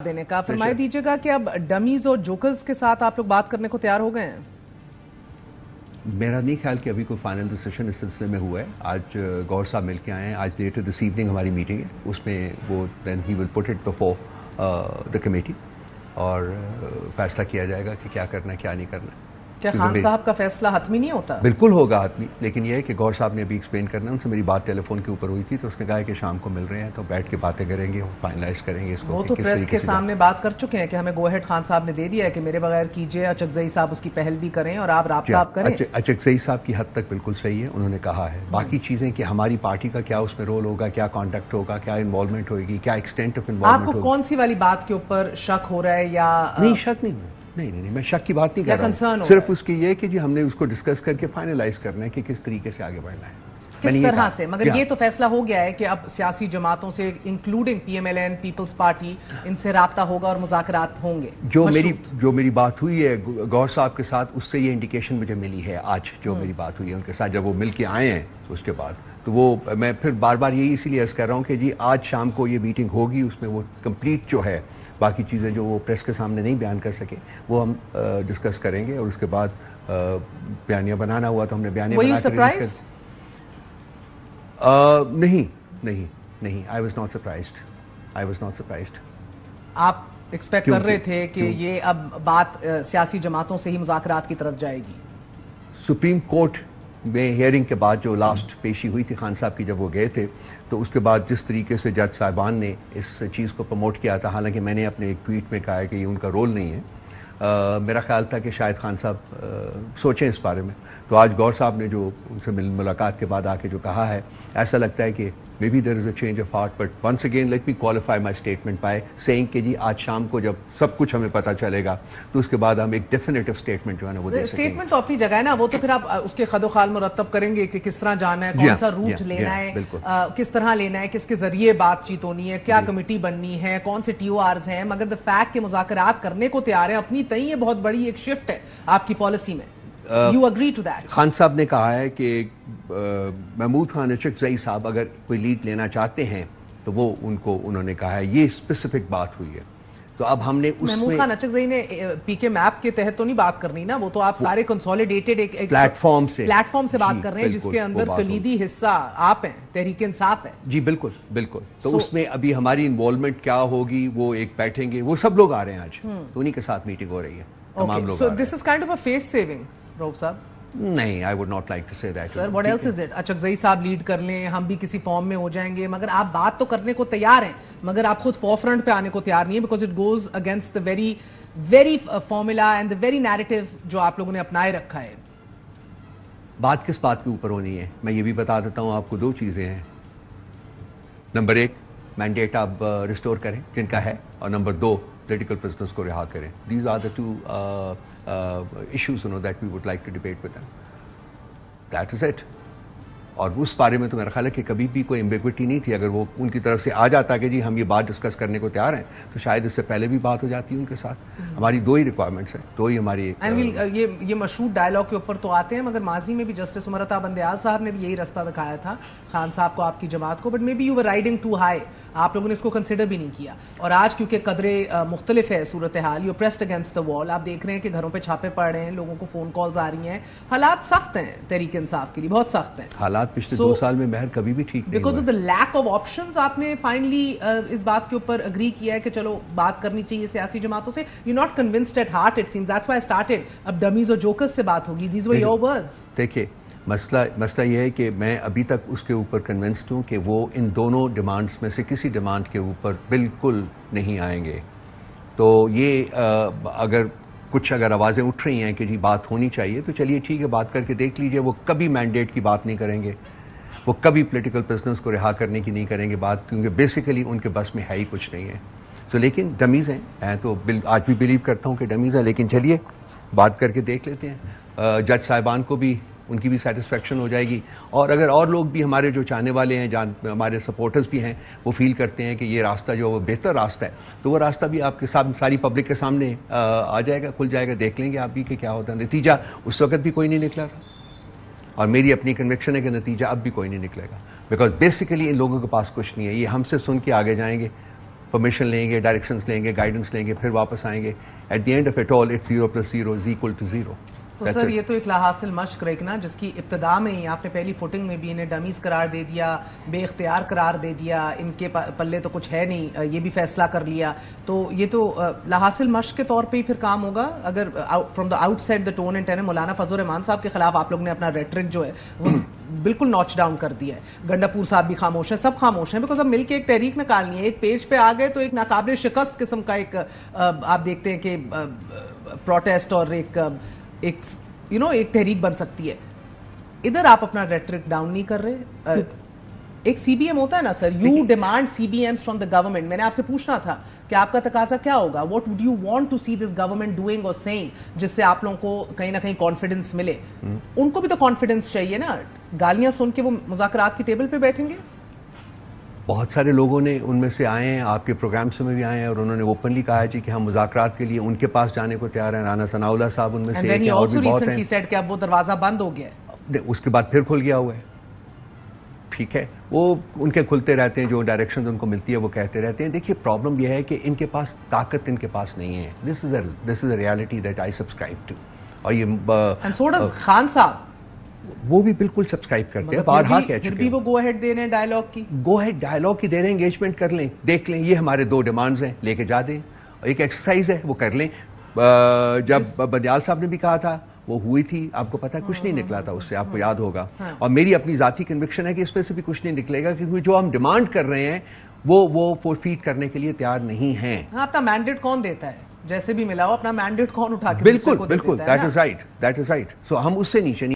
دینے کا فرمائے دیجیے گا کہ اب ڈمیز اور جوکرز کے ساتھ آپ لوگ بات کرنے کو تیار ہو گئے ہیں؟ میرا نہیں خیال کہ ابھی کوئی فائنل ڈیسیشن اس سلسلے میں ہوا ہے. آج گور صاحب مل کے آئے ہیں. آج لیٹر دس ایوننگ ہماری میٹنگ ہے, اس میں وہ then he will put it before the committee اور فیصلہ کیا جائے گا کہ کیا کرنا ہے کیا نہیں کرنا ہے. کیا خان صاحب کا فیصلہ حتمی نہیں ہوتا؟ بالکل ہوگا حتمی, لیکن یہ ہے کہ گور صاحب نے ابھی ایکسپلین کرنا ہے. ان سے میری بات ٹیلی فون کے اوپر ہوئی تھی تو اس نے کہا کہ شام کو مل رہے ہیں تو بیٹھ کے باتیں کریں گے, فائنلائز کریں گے اس کو. وہ تو پریس کے سامنے بات کر چکے ہیں کہ ہمیں گو ہیڈ خان صاحب نے دے دیا ہے کہ میرے بغیر کیجئے, اچکزئی صاحب اس کی پہل بھی کریں اور آپ رابطہ آپ کریں. اچکزئی صاحب کی حد تک بالکل صحیح ہے, انہوں نے کہا ہے. باقی چیزیں کہ ہماری پارٹی کا کیا اس میں رول ہوگا, کیا کانٹیکٹ ہوگا, کیا انوالومنٹ ہوگی, کیا ایکسٹینٹ آف انوالومنٹ ہوگی. آپ کو کون سی والی بات کے اوپر شک ہو رہا ہے یا نہیں؟ شک نہیں, میں شک کی بات نہیں کر رہا ہوں. صرف اس کی یہ کہ جی ہم نے اس کو ڈسکس کر کے فائنلائز کرنا ہے کہ کس طریقے سے آگے بڑھنا ہے, کس طرح سے. مگر یہ تو فیصلہ ہو گیا ہے کہ اب سیاسی جماعتوں سے including P M L N, Peoples Party, ان سے رابطہ ہوگا اور مذاکرات ہوں گے. جو میری بات ہوئی ہے گور صاحب کے ساتھ, اس سے یہ انڈیکیشن مجھے ملی ہے آج جو میری بات ہوئی ہے ان کے ساتھ جب وہ مل کے آئے ہیں اس کے بعد. تو وہ میں پھر بار بار یہی اسی لیے عرض کر رہا ہوں کہ جی آج شام کو یہ میٹنگ ہوگی, اس میں وہ کمپلیٹ جو ہے باقی چیزیں جو وہ پریس کے سامنے نہیں بیان کر سکے وہ ہم ڈسکس کریں گے, اور اس کے بعد بیانیہ بنانا ہوا تو ہم نے بیانیہ بنا کر نہیں I was not surprised. آپ ایکسپیکٹ کر رہے تھے کہ یہ اب بات سیاسی جماعتوں سے ہی مذاکرات کی طرف جائے گی؟ سپریم کورٹ میں ہیئرنگ کے بعد جو لاسٹ پیشی ہوئی تھی خان صاحب کی, جب وہ گئے تھے تو اس کے بعد جس طریقے سے جج صاحبان نے اس چیز کو پروموٹ کیا تھا, حالانکہ میں نے اپنے ایک ٹویٹ میں کہا ہے کہ یہ ان کا رول نہیں ہے, میرا خیال تھا کہ شاید خان صاحب سوچیں اس بارے میں. تو آج گور صاحب نے جو ان سے ملاقات کے بعد آ کے جو کہا ہے, ایسا لگتا ہے کہ maybe there is a change of heart, but once again let me qualify my statement by saying کہ جی آج شام کو جب سب کچھ ہمیں پتہ چلے گا تو اس کے بعد ہم ایک ڈیفینیٹو اسٹیٹمنٹ جو ہے نا وہ دے سکیں گے. اسٹیٹمنٹ تو اپنی جگہ ہے نا, وہ تو پھر آپ اس کے خد و خال مرتب کریں گے کہ کس طرح جانا ہے, کون سا روٹ لینا ہے, کس طرح لینا ہے, کس کے ذریعے بات چیت ہونی ہے, کیا کمیٹی بننی ہے, کون سے ٹی او آرز ہیں. مگر دا فیکٹ کہ مذاکرات کرنے کو تیار ہیں اپنی تئیں, یہ بہت بڑی ایک شفٹ ہے آپ کی پالیسی میں. You agree to that? Khan صاحب نے کہا ہے کہ محمود خان اچکزئی صاحب اگر کوئی لیڈ لینا چاہتے ہیں تو وہ انہوں نے کہا ہے, یہ اسپیسیفک بات ہوئی ہے. تو اب ہم نے اس میں محمود خان اچکزئی نے پی کے میپ کے تحت تو نہیں بات کرنی نا, وہ تو آپ سارے کنسولیڈیٹڈ ایک پلیٹ فارم سے بات کر رہے ہیں جس کے اندر کلیدی حصہ آپ ہیں, تحریک انصاف ہے. جی بالکل. تو اس میں ابھی ہماری انوالومنٹ کیا ہوگی, وہ ایک بیٹھیں گے, وہ سب لوگ آ رہے ہیں آج, تو انہی کے ساتھ میٹنگ ہو رہی ہے, تمام لوگ. So this is kind of a face saving, روف صاحب. نہیں, I would not like to say that. Sir, what else is it? Achakzai صاحب لیڈ کر لیں, ہم بھی کسی فارم میں ہو جائیں گے, مگر آپ بات تو کرنے کو تیار ہیں, مگر آپ خود فور فرنٹ پہ آنے کو تیار نہیں ہیں, because it goes against the very formula and the very narrative جو آپ لوگوں نے اپنائے رکھا ہے. بات کس بات کے اوپر ہونی ہے میں یہ بھی بتا دیتا ہوں آپ کو. دو چیزیں ہیں, نمبر ایک مینڈیٹ آپ ریسٹور کریں جن کا ہے, اور نمبر دو پولیٹیکل پرزنرز کو رہا کریں. These are the two issues that we would like to debate with them. That is it. اور اس بارے میں تو میرا خیال ہے کہ کبھی بھی کوئی ایمبیگوٹی نہیں تھی. اگر وہ ان کی طرف سے آ جاتا کہ جی ہم یہ بات ڈسکس کرنے کو تیار ہیں تو شاید اس سے پہلے بھی بات ہو جاتی ان کے ساتھ. ہماری دو ہی ریکوائرمنٹس ہیں, دو ہی ہماری. یہ مشہور ڈائلاگ کے اوپر تو آتے ہیں, مگر ماضی میں بھی جسٹس عمر عطا بندیال صاحب نے بھی یہی رستہ دکھایا تھا خان صاحب کو, آپ کی جماعت کو, but maybe you were riding too high, آپ لوگوں نے اس کو کنسیڈر بھی نہیں کیا. اور آج کیونکہ قدرے مختلف ہے صورتحال, یو پریسڈ اگینسٹ دا وال, آپ دیکھ رہے ہیں کہ گھروں پہ چھاپے پڑ رہے ہیں, لوگوں کو فون کالز آ رہی ہیں, حالات سخت ہیں تحریک انصاف کے لیے, بہت سخت ہیں حالات. پچھلے 2 سال میں بہر کبھی بھی ٹھیک نہیں, because of the lack of options. آپ نے فائنلی اس بات کے اوپر اگری کیا ہے کہ چلو بات کرنی چاہیے سیاسی جماعتوں سے. You not convinced at heart it seems, that's why I started. اب ڈمیز اور جوکرز سے بات ہوگی, دیز ور یور ورڈز. دیکھیے مسئلہ یہ ہے کہ میں ابھی تک اس کے اوپر کنونسڈ ہوں کہ وہ ان دونوں ڈیمانڈز میں سے کسی ڈیمانڈ کے اوپر بالکل نہیں آئیں گے. تو یہ اگر آوازیں اٹھ رہی ہیں کہ جی بات ہونی چاہیے تو چلیے ٹھیک ہے, بات کر کے دیکھ لیجئے. وہ کبھی مینڈیٹ کی بات نہیں کریں گے, وہ کبھی پولیٹیکل پرزنرز کو رہا کرنے کی نہیں کریں گے بات, کیونکہ بیسیکلی ان کے بس میں ہے ہی کچھ نہیں ہے. تو لیکن ڈمیز ہیں, میں تو آج بھی بلیو کرتا ہوں کہ ڈمیز ہیں, لیکن چلیے بات کر کے دیکھ لیتے ہیں. جج صاحبان کو بھی ان کی بھی سیٹسفیکشن ہو جائے گی, اور اگر اور لوگ بھی ہمارے جو چاہنے والے ہیں, ہمارے سپورٹرز بھی ہیں, وہ فیل کرتے ہیں کہ یہ راستہ جو وہ بہتر راستہ ہے, تو وہ راستہ بھی آپ کے ساتھ ساری پبلک کے سامنے آ جائے گا, کھل جائے گا. دیکھ لیں گے آپ بھی کہ کیا ہوتا ہے. نتیجہ اس وقت بھی کوئی نہیں نکلا تھا, اور میری اپنی کنوکشن ہے کہ نتیجہ اب بھی کوئی نہیں نکلے گا, بیکاز بیسیکلی ان لوگوں کے پاس کچھ نہیں ہے. یہ ہم سے سن کے آگے جائیں گے, permission لیں گے, directions لیں گے, guidance لیں گے, پھر واپس آئیں گے. At the end of it all, it's 0 + 0 is equal to 0. تو سر یہ تو ایک لاحاصل مشق رہے نا, جس کی ابتدا میں ہی آپ نے پہلی فوٹنگ میں بھی انہیں ڈمیز قرار دے دیا, بے اختیار قرار دے دیا, ان کے پلے تو کچھ ہے نہیں, یہ بھی فیصلہ کر لیا. تو یہ تو لاحاصل مشق کے طور پہ ہی پھر کام ہوگا. اگر from the out side the tone and ten, مولانا فضل الرحمان صاحب کے خلاف آپ لوگ نے اپنا ریٹرک جو ہے وہ بالکل نوچ ڈاؤن کر دیا ہے. گنڈاپور صاحب بھی خاموش ہیں, سب خاموش ہیں, بیکاز اب مل کے ایک تحریک نکالنی ہے. ایک پیج پہ آ گئے تو ایک ناقابل شکست قسم کا ایک آپ دیکھتے ہیں کہ پروٹیسٹ اور ایک ایک تحریک بن سکتی ہے. ادھر آپ اپنا ریٹرک ڈاؤن نہیں کر رہے. ایک سی بی ایم ہوتا ہے نا sir, you demand C B Ms from the government. میں نے آپ سے پوچھنا تھا کہ آپ کا تقاضا کیا ہوگا, what would you want to see this government doing اور سیئنگ, جس سے آپ لوگوں کو کہیں نہ کہیں کانفیڈنس ملے. ان کو بھی تو کانفیڈنس چاہیے نا. گالیاں سن کے وہ مذاکرات کی ٹیبل پہ بیٹھیں گے؟ بہت سارے لوگوں نے ان میں سے آئے ہیں, آپ کے پروگرامس میں بھی آئے ہیں, اور انہوں نے اوپنلی کہا جی کہ ہم مذاکرات کے لیے ان کے پاس جانے کو تیار ہیں. رانا ثناء اللہ صاحب ان میں سے ایک ہیں, اور بھی بہت ہیں. کہ اب وہ دروازہ بند ہو گیا ہے, اس کے بعد پھر کھل گیا ہوا ہے. ٹھیک ہے, وہ ان کے کھلتے رہتے ہیں, جو ڈائریکشن ان کو ملتی ہے وہ کہتے رہتے ہیں. دیکھیے پرابلم یہ ہے کہ ان کے پاس طاقت ان کے پاس نہیں ہے. This is a reality that I subscribe to. اور یہ خان صاحب وہ بھی بالکل سبسکرائب کرتے ہیں, بارہا کہہ چکے ہیں. پھر بھی وہ گو ہیڈ دے رہے ہیں ڈائلاگ کی, گو ہیڈ ڈائلاگ کی دے رہے ہیں, انگیجمنٹ کر لیں, دیکھ لیں, یہ ہمارے 2 ڈیمانڈز ہیں, لے کے جا دیں. اور ایک ایکسرسائز ہے, وہ کر لیں. جب بدیال صاحب نے بھی کہا تھا وہ ہوئی تھی, آپ کو پتا کچھ نہیں نکلا تھا اس سے, آپ کو یاد ہوگا. اور میری اپنی ذاتی کنوکشن ہے کہ اس پہ سے بھی کچھ نہیں نکلے گا, کیونکہ جو ہم ڈیمانڈ کر رہے ہیں وہ فورفیٹ کرنے کے لیے تیار نہیں ہیں. اپنا مینڈیٹ کون دیتا ہے, جیسے بھی ملا ہو اپنا مینڈیٹ کون اٹھا کے بالکل بالکل, دیٹ از رائٹ. سو ہم اس سے نیچے نہیں.